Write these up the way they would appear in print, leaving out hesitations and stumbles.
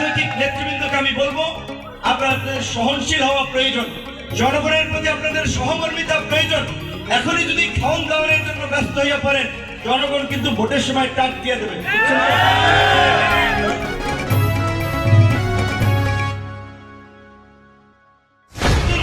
রাজনৈতিক নেতৃবৃন্দকে আমি বলবো, আপনাদের সহনশীল হওয়া প্রয়োজন, জনগণের প্রতি আপনাদের সহমর্মিতা প্রয়োজন। এখনই যদি খাওয়ান দাওয়ানের জন্য ব্যস্ত হয়ে পড়েন, জনগণ কিন্তু ভোটের সময় টাক দিয়ে দেবে।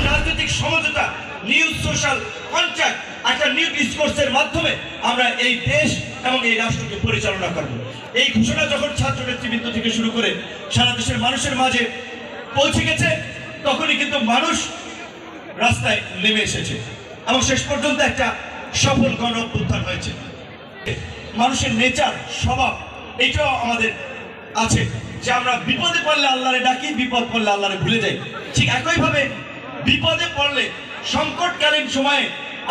রাজনৈতিক সমঝোতা, নিউজ, সোশ্যাল কন্ট্রাক্ট, একটা নিউ ডিসকোর্সের মাধ্যমে আমরা এই দেশ এবং এই রাষ্ট্রকে পরিচালনা করব। এই ঘোষণা যখন ছাত্র নেতৃবৃন্দ থেকে শুরু করে সারা দেশের মানুষের মাঝে পৌঁছে গেছে, তখনই কিন্তু মানুষ রাস্তায় নেমে এসেছে এবং শেষ পর্যন্ত একটা সফল গণ অভ্যুত্থান হয়েছে। মানুষের নেচার, স্বভাব, এটাও আমাদের আছে যে আমরা বিপদে পড়লে আল্লাহরে ডাকি, বিপদ পড়লে আল্লাহরে ভুলে যাই। ঠিক একইভাবে বিপদে পড়লে, সংকটকালীন সময়ে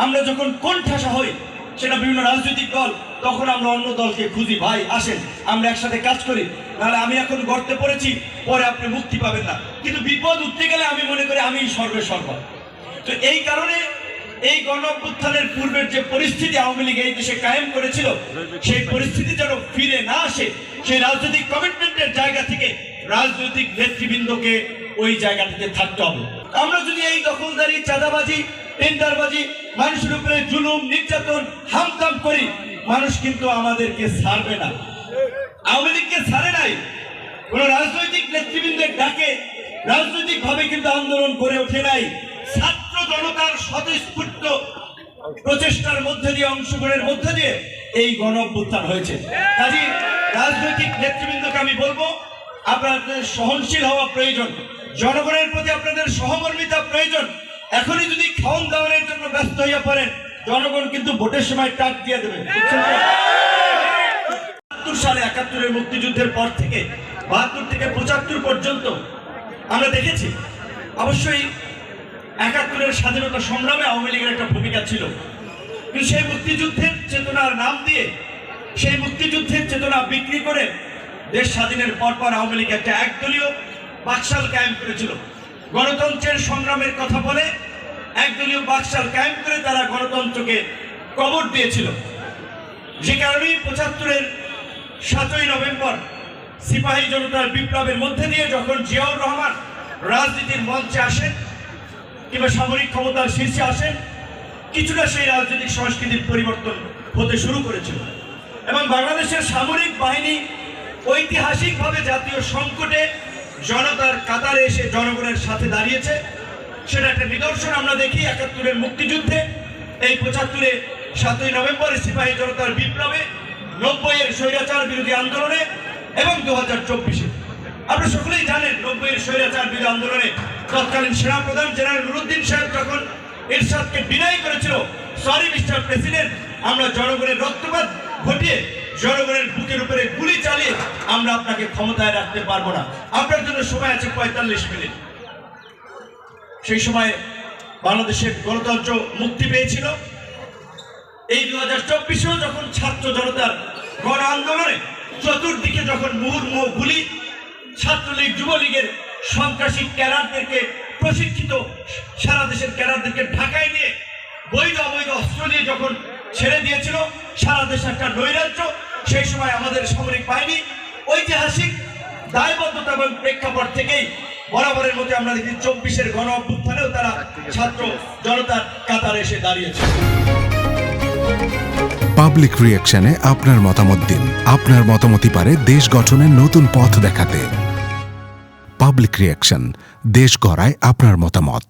আমরা যখন কোণঠাসা হই, সেটা বিভিন্ন রাজনৈতিক দল, তখন আমরা অন্য দলকে খুঁজি, ভাই আসেন আমরা একসাথে কাজ করি, নাহলে আমি এখন গর্তে পড়েছি, পরে আপনি মুক্তি পাবেন না। কিন্তু বিপদ উঠতে গেলে আমি মনে করি আমি সর্বে সর্বা। তো এই কারণে এই গণ অভ্যুত্থানের পূর্বের যে পরিস্থিতি আওয়ামী লীগ এই দেশে কায়েম করেছিল, সেই পরিস্থিতি যেন ফিরে না আসে, সেই রাজনৈতিক কমিটমেন্টের জায়গা থেকে রাজনৈতিক নেতৃবৃন্দকে ওই জায়গাটিতে থাকতে হবে। আমরা যদি এই দখলদারি, চাঁদাবাজি, টেন্ডারবাজি, মানুষের উপরে জুলুম, নির্যাতন, হামতাম করি, মানুষ কিন্তু আমাদেরকে ছাড়বে না। আওয়ামী লীগকে ছাড়ে নাই, কোন রাজনৈতিক নেতৃবৃন্দের ডাকে রাজনৈতিক ভাবে কিন্তু আন্দোলন করে ওঠে নাই। ছাত্র জনতার স্বতঃস্ফূর্ত প্রচেষ্টার মধ্যে দিয়ে, অংশগ্রহণের মধ্যে দিয়ে এই গণ অভ্যুত্থান হয়েছে। কাজেই রাজনৈতিক নেতৃবৃন্দকে আমি বলবো, আপনাদের সহনশীল হওয়া প্রয়োজন, জনগণের প্রতি আপনাদের সহমর্মিতা প্রয়োজন। এখনই যদি খাওয়ান দাওয়ানের জন্য ব্যস্ত হয়ে পড়েন, জনগণ কিন্তু ভোটের সময় টাক দিয়ে দেবে। ৭২ সালে ৭১-এর মুক্তিযুদ্ধের পর থেকে ৭২ থেকে ৭৫ পর্যন্ত আমরা দেখেছি, অবশ্যই ৭১-এর স্বাধীনতা সংগ্রামে আওয়ামী লীগের একটা ভূমিকা ছিল, কিন্তু সেই মুক্তিযুদ্ধের চেতনার নাম দিয়ে, সেই মুক্তিযুদ্ধের চেতনা বিক্রি করে দেশ স্বাধীনের পরপর আওয়ামী লীগ একটা একদলীয় বাকশাল কায়েম করেছিল। গণতন্ত্রের সংগ্রামের কথা বলে একদলীয় বাকশাল কায়েম করে তারা গণতন্ত্রকে কবর দিয়েছিল। যে কারণেই ৭৫-এর ৭ই নভেম্বর সিপাহী জনতার বিপ্লবের মধ্যে দিয়ে যখন জিয়াউর রহমান রাজনীতির মঞ্চে আসেন কিংবা সামরিক ক্ষমতার শীর্ষে আসেন, কিছুটা সেই রাজনৈতিক সংস্কৃতির পরিবর্তন হতে শুরু করেছিল এবং বাংলাদেশের সামরিক বাহিনী ঐতিহাসিকভাবে জাতীয় সংকটে জনতার কাতারে এসে জনগণের সাথে দাঁড়িয়েছে। সেটা একটা নিদর্শন আমরা দেখি ৭১-এর মুক্তিযুদ্ধে, এই ৭৫-এ ৭ই নভেম্বরে সিপাহী জনতার বিপ্লবে, ৯০-এর স্বৈরাচার বিরোধী আন্দোলনে এবং ২০২৪-এ। আপনারা সকলেই জানেন, ৯০-এর স্বৈরাচার বিরোধী আন্দোলনে তৎকালীন সেনাপ্রধান জেনারেল নুরুদ্দিন সাহেব যখন এরশাদকে বিদায় করেছিল, সরি মিস্টার প্রেসিডেন্ট, আমরা জনগণের রক্তপাত ঘটিয়ে, জনগণের বুকের উপরে গুলি চালিয়ে আমরা আপনাকে ক্ষমতায় রাখতে পারবো না, আপনার জন্য সময় আছে ৪৫ মিনিট। সেই সময় বাংলাদেশের গণতন্ত্র মুক্তি পেয়েছিল। এই ২০২৪-এও যখন ছাত্র জনতার গণ আন্দোলনে চতুর্দিকে যখন মুহুর্মুহু গুলি, ছাত্রলীগ, যুবলীগের সন্ত্রাসী ক্যাডারদেরকে প্রশিক্ষিত সারা দেশের ক্যাডারদেরকে ঢাকায় নিয়ে বৈধ অবৈধ অস্ত্র দিয়ে যখন ছেড়ে দিয়েছিল, সারা দেশে একটা নৈরাজ্য, সেই সময় আমাদের সামরিক বাহিনী ঐতিহাসিক দায়বদ্ধতা এবং প্রেক্ষাপট থেকেই বরাবরের মধ্যে আমরা দেখি ২৪-এর গণ অভ্যুত্থানেও তারা ছাত্র জনতার কাতারে এসে দাঁড়িয়েছে। পাবলিক রিঅ্যাকশনে আপনার মতামত দিন। আপনার মতামতই পারে দেশ গঠনের নতুন পথ দেখাতে। পাবলিক রিঅ্যাকশন, দেশ গড়ায় আপনার মতামত।